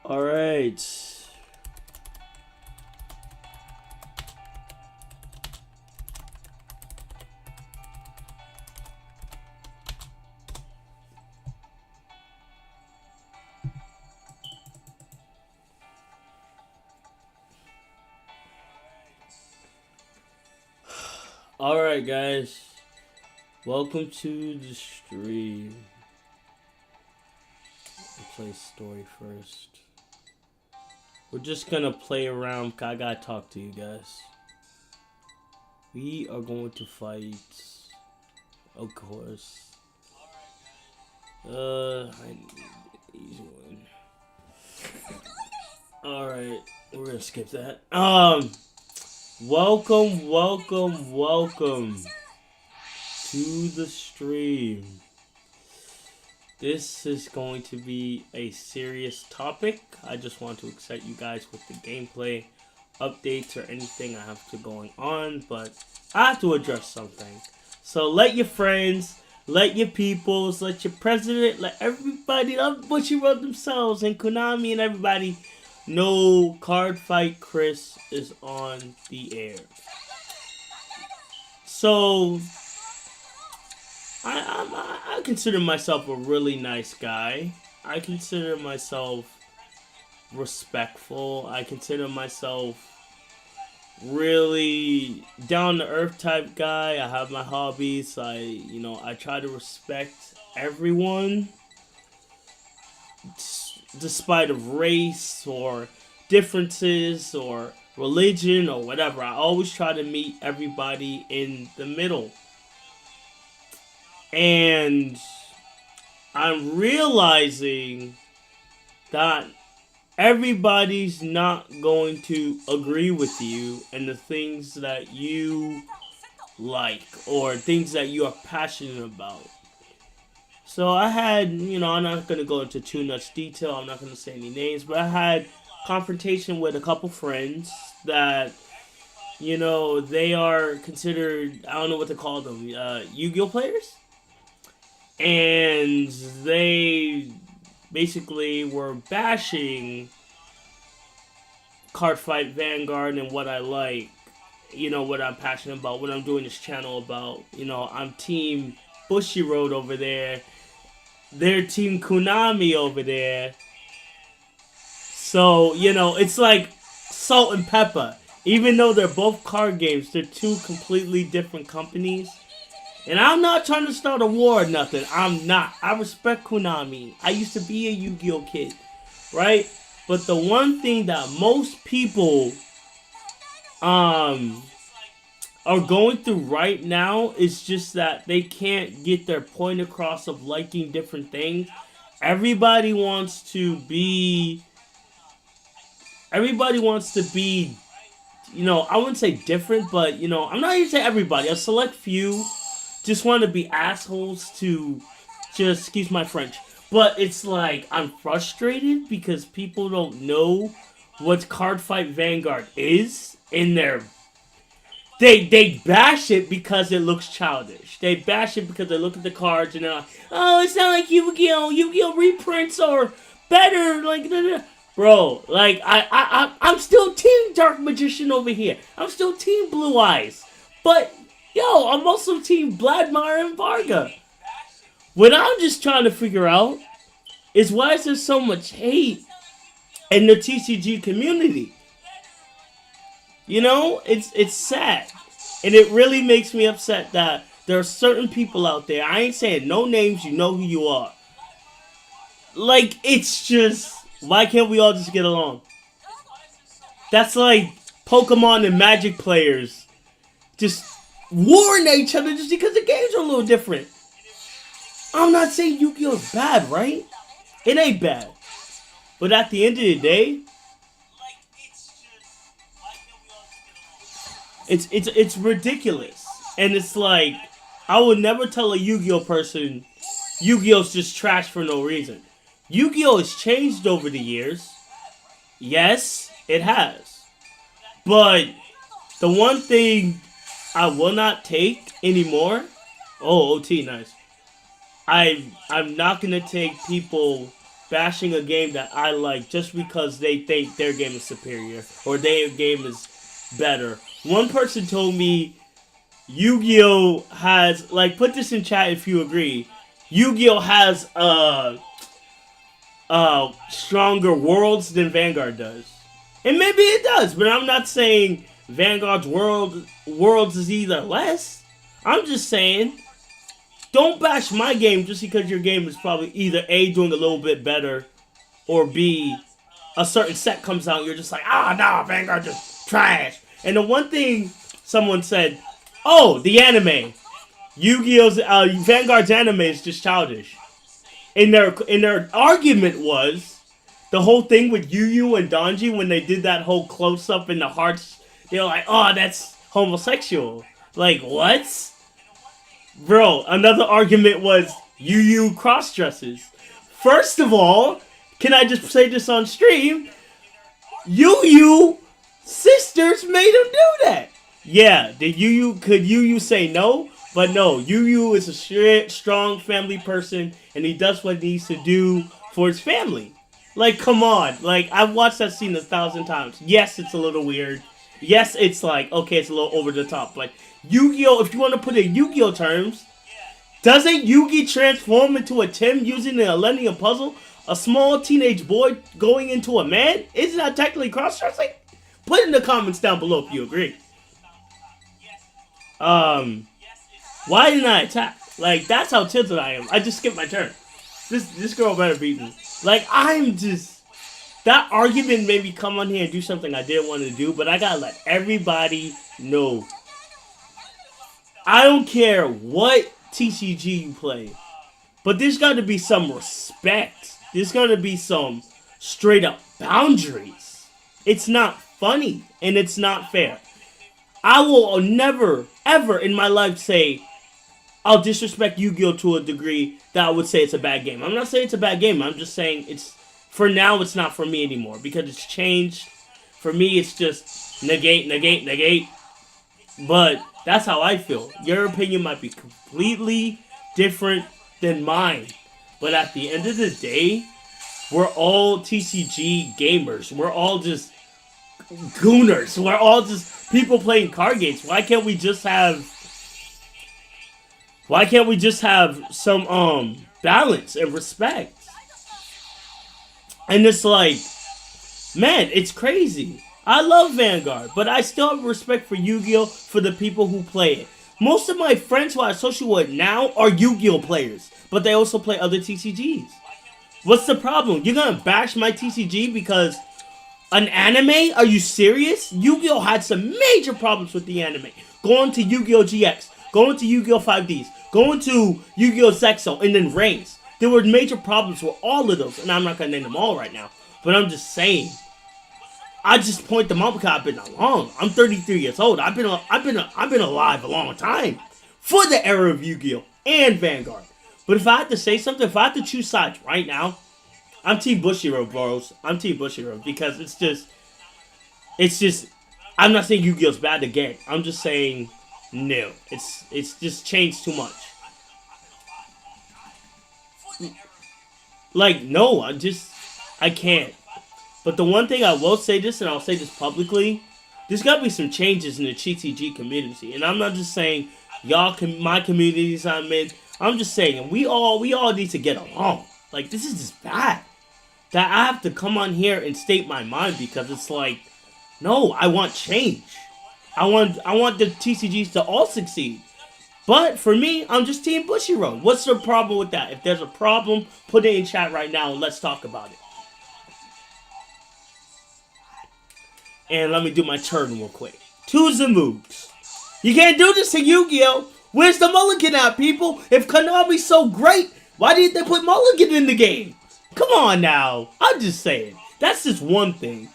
All right. All right, guys. Welcome to the stream. We'll play story first. We're just gonna play around. I gotta talk to you guys. We are going to fight, of course. I need an easy one. All right, we're gonna skip that. Welcome to the stream. This is going to be a serious topic. I just want to excite you guys with the gameplay updates or anything I have to going on, but I have to address something. So let your friends, let your peoples, let your president, let everybody, let Bushy Road themselves and Konami and everybody know CardFight Chris is on the air. So I consider myself a really nice guy. I consider myself respectful. I consider myself really down to earth type guy. I have my hobbies. I try to respect everyone despite of race or differences or religion or whatever. I always try to meet everybody in the middle. And I'm realizing that everybody's not going to agree with you and the things that you like or things that you are passionate about. So I had, I'm not going to go into too much detail. I'm not going to say any names, but I had confrontation with a couple friends that, they are considered, I don't know what to call them, Yu-Gi-Oh players? And they basically were bashing CardFight Vanguard and what I like, what I'm passionate about, what I'm doing this channel about. I'm team Bushy Road over there. They're team Konami over there. So, it's like salt and pepper. Even though they're both card games, they're two completely different companies. And I'm not trying to start a war or nothing. I'm not. I respect Konami. I used to be a Yu-Gi-Oh kid, right? But the one thing that most people are going through right now is just that they can't get their point across of liking different things. Everybody wants to be, I wouldn't say different, but, I'm not even saying everybody. A select few just want to be assholes to just, excuse my French. But it's like, I'm frustrated because people don't know what CardFight Vanguard is in their... They bash it because it looks childish. They bash it because they look at the cards and they're like, oh, it's not like Yu-Gi-Oh! Yu-Gi-Oh! Reprints are better, like... Bro, like, I'm still Team Dark Magician over here. I'm still Team Blue Eyes. But, yo, I'm also Team Vladimir and Varga. What I'm just trying to figure out is why is there so much hate in the TCG community? It's sad. And it really makes me upset that there are certain people out there, I ain't saying no names, you know who you are. Like, it's just... Why can't we all just get along? That's like Pokemon and Magic players just warring at each other just because the games are a little different. I'm not saying Yu-Gi-Oh! Is bad, right? It ain't bad. But at the end of the day, it's ridiculous. And it's like, I would never tell a Yu-Gi-Oh! Person Yu-Gi-Oh's just trash for no reason. Yu-Gi-Oh! Has changed over the years. Yes, it has. But the one thing I will not take anymore... Oh, OT, nice. I'm not going to take people bashing a game that I like just because they think their game is superior or their game is better. One person told me Yu-Gi-Oh has, like, put this in chat if you agree. Yu-Gi-Oh has stronger worlds than Vanguard does. And maybe it does, but I'm not saying Vanguard's worlds is either less. I'm just saying, don't bash my game just because your game is probably either A, doing a little bit better, or B, a certain set comes out and you're just like, nah, Vanguard just trash. And the one thing someone said, oh, the anime. Yu-Gi-Oh's, Vanguard's anime is just childish. And their argument was, the whole thing with Yu and Donji when they did that whole close-up in the hearts, they were like, oh, that's homosexual. Like, what? Bro, another argument was Yu cross-dresses. First of all, can I just say this on stream? Yu sisters made him do that. Yeah, could Yu say no? But no, Yu is a strong family person, and he does what he needs to do for his family. Like, come on. Like, I've watched that scene 1,000 times. Yes, it's a little weird. Yes, it's like, okay, it's a little over the top. Like, Yu-Gi-Oh, if you want to put it in Yu-Gi-Oh terms, doesn't Yugi transform into a Tim using the Millennium Puzzle? A small teenage boy going into a man? Isn't that technically cross-dressing? Put in the comments down below if you agree. Why didn't I attack? Like, that's how tilted I am. I just skipped my turn. This girl better beat me. Like, I'm just... That argument made me come on here and do something I didn't want to do, but I gotta let everybody know. I don't care what TCG you play, but there's got to be some respect. There's got to be some straight up boundaries. It's not funny, and it's not fair. I will never, ever in my life say I'll disrespect Yu-Gi-Oh to a degree that I would say it's a bad game. I'm not saying it's a bad game. I'm just saying it's, for now, it's not for me anymore because it's changed. For me, it's just negate. But that's how I feel. Your opinion might be completely different than mine. But at the end of the day, we're all TCG gamers. We're all just gooners. We're all just people playing card games. Why can't we just have some balance and respect? And it's like, man, it's crazy. I love Vanguard, but I still have respect for Yu-Gi-Oh! For the people who play it. Most of my friends who I associate with now are Yu-Gi-Oh! Players, but they also play other TCGs. What's the problem? You're gonna bash my TCG because an anime? Are you serious? Yu-Gi-Oh! Had some major problems with the anime. Going to Yu-Gi-Oh! GX, going to Yu-Gi-Oh! 5Ds, going to Yu-Gi-Oh! Zexo, and then Reigns. There were major problems with all of those, and I'm not gonna name them all right now, but I'm just saying. I just point them out because I've been along. I'm 33 years old. I've been alive a long time for the era of Yu-Gi-Oh! And Vanguard. But if I had to say something, if I had to choose sides right now, I'm Team Bushiroad, bros. I'm Team Bushiroad because it's just. I'm not saying Yu-Gi-Oh's bad again. I'm just saying no. It's just changed too much. Like no, I can't. But the one thing I will say this, and I'll say this publicly, there's got to be some changes in the TCG community. And I'm not just saying my communities I'm in. I'm just saying we all need to get along. Like, this is just bad. That I have to come on here and state my mind because it's like, no, I want change. I want the TCGs to all succeed. But for me, I'm just Team Bushiroad. What's the problem with that? If there's a problem, put it in chat right now and let's talk about it. And let me do my turn real quick. To the moves. You can't do this to Yu-Gi-Oh! Where's the mulligan at, people? If Konami's so great, why didn't they put mulligan in the game? Come on now. I'm just saying. That's just one thing.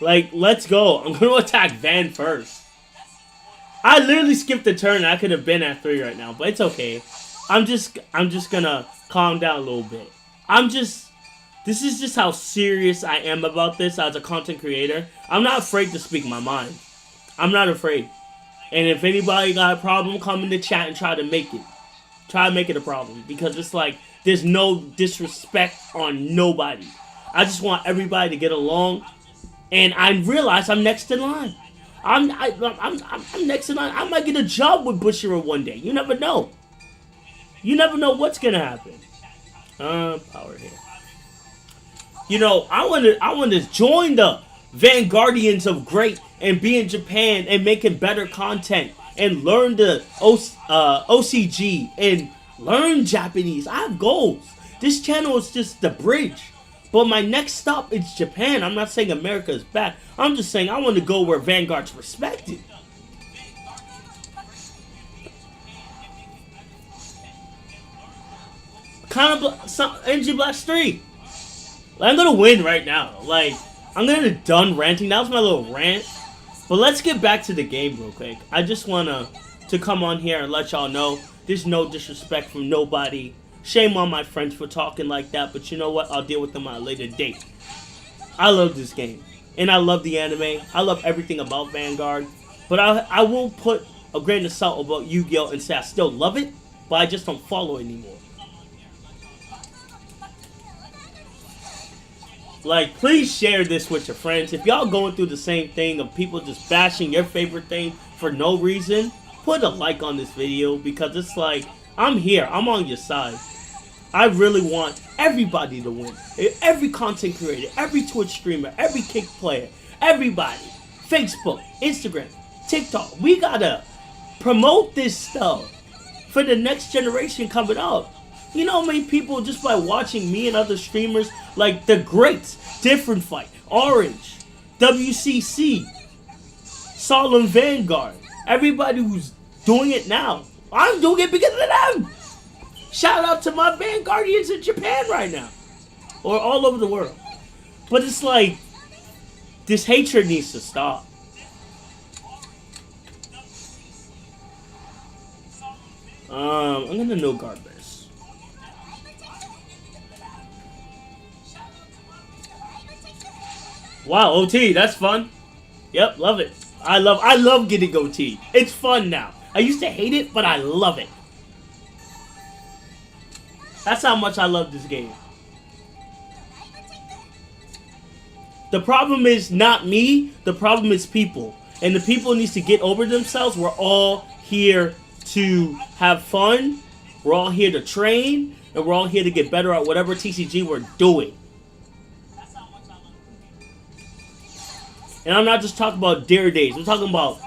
Like, let's go. I'm going to attack Van first. I literally skipped the turn. I could have been at 3 right now, but it's okay. I'm just going to calm down a little bit. This This is just how serious I am about this as a content creator. I'm not afraid to speak my mind. I'm not afraid. And if anybody got a problem, come in the chat and try to make it. Try to make it a problem. Because it's like, there's no disrespect on nobody. I just want everybody to get along. And I realize I'm next in line. I'm next in line. I might get a job with Bushiro one day. You never know. You never know what's going to happen. Power here. You know, I want to join the Vanguardians of Great and be in Japan and making better content and learn the OCG and learn Japanese. I have goals. This channel is just the bridge. But my next stop is Japan. I'm not saying America is bad. I'm just saying I want to go where Vanguard's respected. Kind of Energy Blast 3. I'm gonna win right now. Like, I'm gonna done ranting. That was my little rant. But let's get back to the game real quick. I just wanna to come on here and let y'all know there's no disrespect from nobody. Shame on my friends for talking like that, but you know what? I'll deal with them at a later date. I love this game. And I love the anime. I love everything about Vanguard. But I will put a grain of salt about Yu-Gi-Oh! And say I still love it, but I just don't follow anymore. Like, please share this with your friends. If y'all going through the same thing of people just bashing your favorite thing for no reason, put a like on this video because it's like, I'm here. I'm on your side. I really want everybody to win. Every content creator, every Twitch streamer, every Kick player, everybody. Facebook, Instagram, TikTok. We gotta promote this stuff for the next generation coming up. You know how many people just by watching me and other streamers like the greats, Different Fight, Orange, WCC, Solemn Vanguard, everybody who's doing it now. I'm doing it because of them. Shout out to my Vanguardians in Japan right now. Or all over the world. But it's like, this hatred needs to stop. I'm gonna no guard this. Wow, OT, that's fun. Yep, love it. I love getting OT. It's fun now. I used to hate it, but I love it. That's how much I love this game. The problem is not me. The problem is people. And the people needs to get over themselves. We're all here to have fun. We're all here to train. And we're all here to get better at whatever TCG we're doing. And I'm not just talking about Dare Days. I'm talking about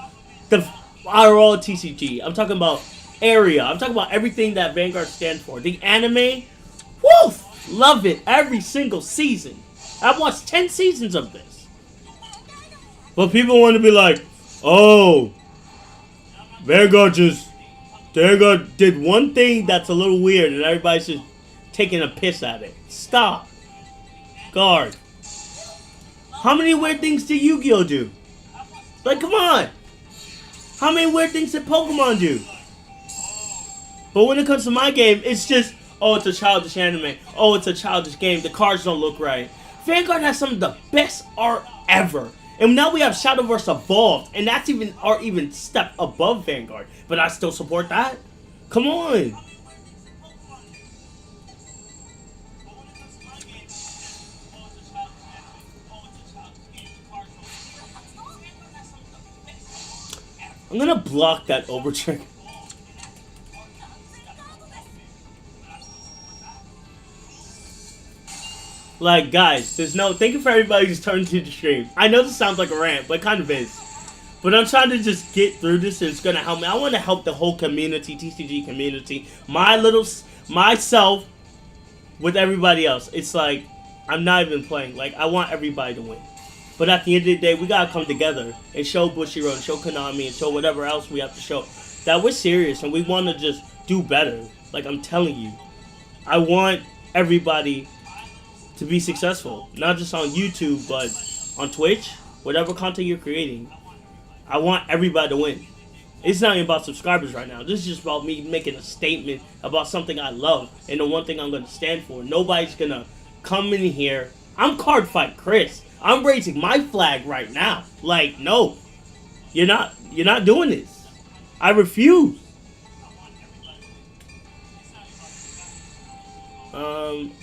the RL TCG. I'm talking about area. I'm talking about everything that Vanguard stands for. The anime, woof! Love it every single season. I've watched 10 seasons of this. But people want to be like, oh, Vanguard did one thing that's a little weird and everybody's just taking a piss at it. Stop. Guard. How many weird things did Yu-Gi-Oh! Do? Like, come on. How many weird things did Pokemon do? But when it comes to my game, it's just, oh, it's a childish anime. Oh, it's a childish game. The cards don't look right. Vanguard has some of the best art ever. And now we have Shadowverse Evolved. And that's even art even step above Vanguard. But I still support that. Come on. I'm gonna block that overtrigger. Like, guys, there's no... Thank you for everybody who's turned to the stream. I know this sounds like a rant, but it kind of is. But I'm trying to just get through this, and it's gonna help me. I want to help the whole community, TCG community, myself, with everybody else. It's like, I'm not even playing. Like, I want everybody to win. But at the end of the day, we gotta come together and show Bushiro and show Konami and show whatever else we have to show that we're serious and we want to just do better. Like, I'm telling you, I want everybody to be successful, not just on YouTube, but on Twitch, whatever content you're creating. I want everybody to win. It's not even about subscribers right now. This is just about me making a statement about something I love and the one thing I'm going to stand for. Nobody's going to come in here. I'm CardFight Chris. I'm raising my flag right now. Like, no. You're not doing this. I refuse.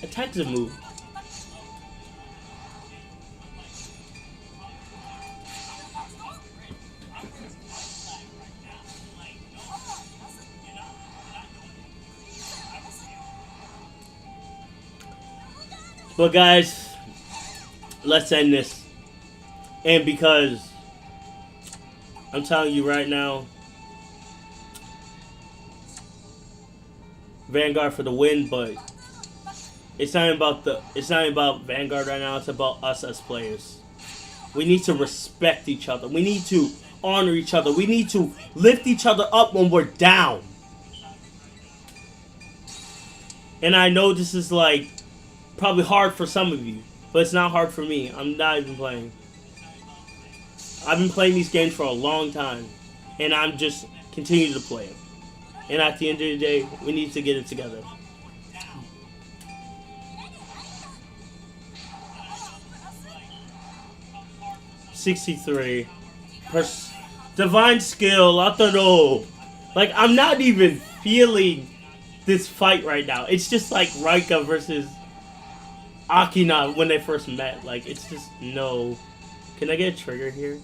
Attack's a move. But guys, let's end this. And because I'm telling you right now, Vanguard for the win, but it's not about Vanguard right now, it's about us as players. We need to respect each other. We need to honor each other. We need to lift each other up when we're down. And I know this is like probably hard for some of you, but it's not hard for me. I'm not even playing. I've been playing these games for a long time, and I'm just continuing to play it. And at the end of the day, we need to get it together. $63. Divine skill, Lataro. Like, I'm not even feeling this fight right now. It's just like Raika versus Akina when they first met. Like, it's just no. Can I get a trigger here?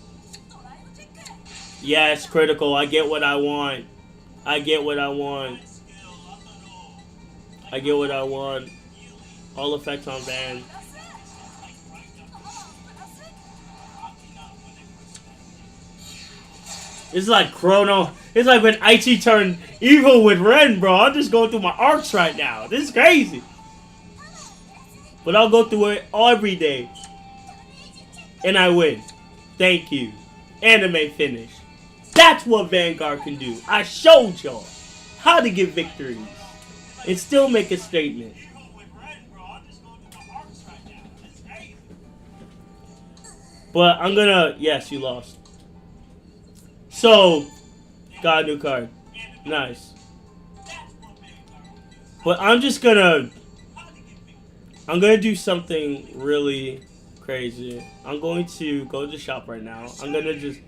Yes, critical. I get what I want. I get what I want. I get what I want. All effects on Van. It's like Chrono. It's like when Aichi turned evil with Ren, bro. I'm just going through my arcs right now. This is crazy. But I'll go through it every day. And I win. Thank you. Anime finish. That's what Vanguard can do. I showed y'all how to get victories and still make a statement. But I'm gonna... Yes, you lost. So, got a new card. Nice. But I'm just gonna... I'm gonna do something really crazy. I'm going to go to the shop right now. I'm gonna just...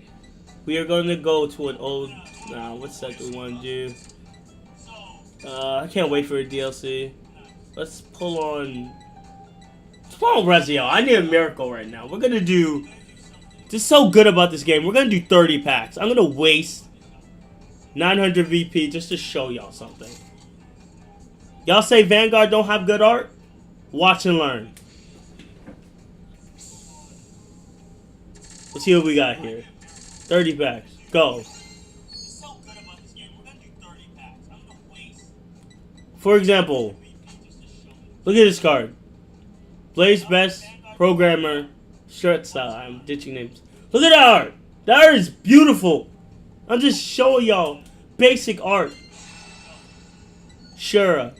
We are going to go to an old... Nah, what set do we want to do? I can't wait for a DLC. Let's pull on... Let's pull on Rezio. I need a miracle right now. We're gonna do... Just so good about this game. We're gonna do 30 packs. I'm gonna waste 900 VP just to show y'all something. Y'all say Vanguard don't have good art? Watch and learn. Let's see what we got here. 30 packs. Go. For example, look at this card. Blaze Best Programmer Shirt Style. I'm ditching names. Look at that art. That art is beautiful. I'm just showing y'all basic art. Shura.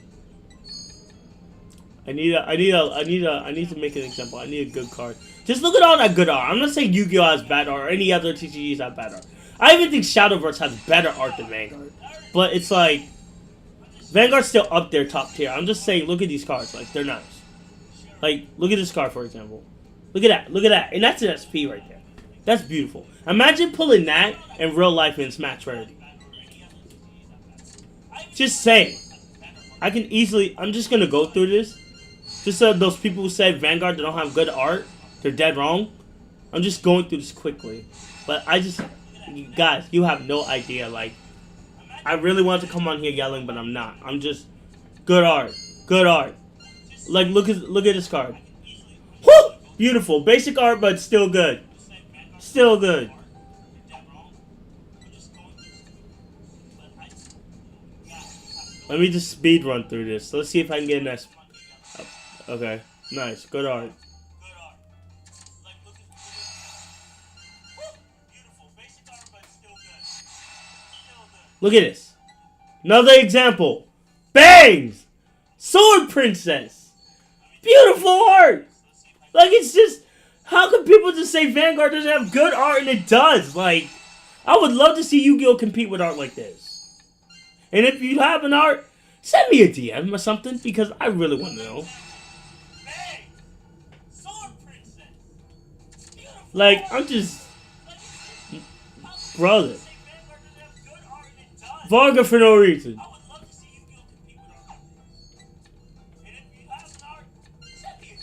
I need to make an example. I need a good card. Just look at all that good art. I'm not saying Yu-Gi-Oh has bad art or any other TCGs have bad art. I even think Shadowverse has better art than Vanguard. But it's like Vanguard's still up there top tier. I'm just saying, look at these cards. Like, they're nice. Like, look at this card, for example. Look at that. Look at that. And that's an SP right there. That's beautiful. Imagine pulling that in real life in Smash Rarity. Just saying. I can easily... I'm just going to go through this. Just so those people who say Vanguard don't have good art, they're dead wrong. I'm just going through this quickly. But I just... Guys, you have no idea. Like, I really want to come on here yelling, but I'm not. I'm just... Good art. Good art. Like, look at this card. Woo! Beautiful. Basic art, but still good. Still good. Let me just speed run through this. Let's see if I can get an S. Okay. Nice. Good art. Look at this. Another example. Bangs! Sword Princess! Beautiful art! Like, it's just... How can people just say Vanguard doesn't have good art and it does? Like, I would love to see Yu-Gi-Oh! Compete with art like this. And if you have an art, send me a DM or something, because I really want to know. Like, I'm just... Brother. Varga for no reason.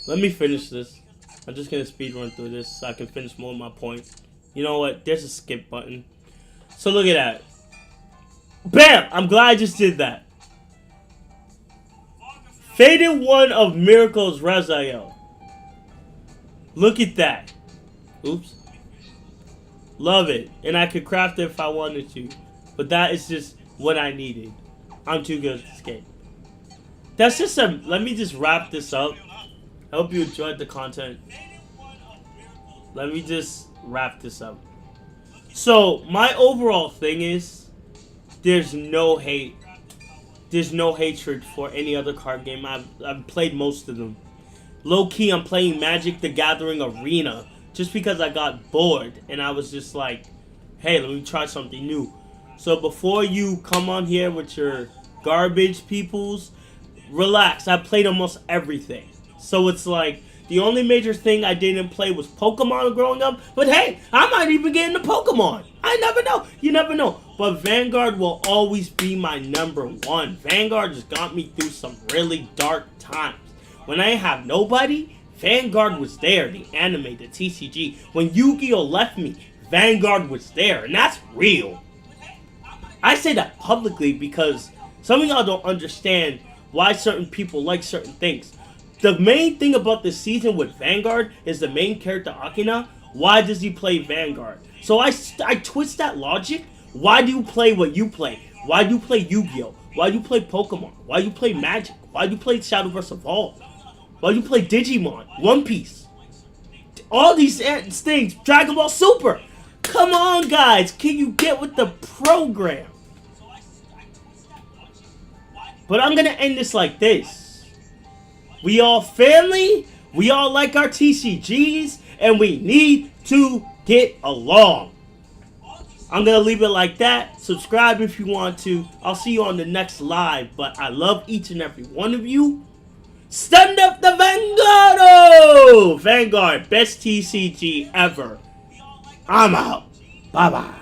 Let me finish this. I'm just gonna speed run through this so I can finish more of my point. You know what? There's a skip button. So look at that. Bam! I'm glad I just did that. Faded one of Miracles Raziel. Look at that. Oops. Love it. And I could craft it if I wanted to. But that is just what I needed. I'm too good at this game. That's just a... Let me just wrap this up. I hope you enjoyed the content. Let me just wrap this up. So, my overall thing is, there's no hate. There's no hatred for any other card game. I've played most of them. Low-key, I'm playing Magic the Gathering Arena just because I got bored. And I was just like, hey, let me try something new. So, before you come on here with your garbage peoples, relax. I played almost everything. So it's like, the only major thing I didn't play was Pokemon growing up. But hey, I might even get into Pokemon. I never know. You never know. But Vanguard will always be my #1. Vanguard just got me through some really dark times. When I have nobody, Vanguard was there. The anime, the TCG. When Yu-Gi-Oh! Left me, Vanguard was there. And that's real. I say that publicly because some of y'all don't understand why certain people like certain things. The main thing about this season with Vanguard is the main character Akina. Why does he play Vanguard? So I twist that logic. Why do you play what you play? Why do you play Yu-Gi-Oh? Why do you play Pokemon? Why do you play Magic? Why do you play Shadowverse Evolved? Why do you play Digimon? One Piece? All these things. Dragon Ball Super. Come on, guys. Can you get with the program? But I'm going to end this like this. We all family, we all like our TCGs, and we need to get along. I'm going to leave it like that. Subscribe if you want to. I'll see you on the next live, but I love each and every one of you. Stand up the Vanguard! Vanguard, best TCG ever. I'm out. Bye-bye.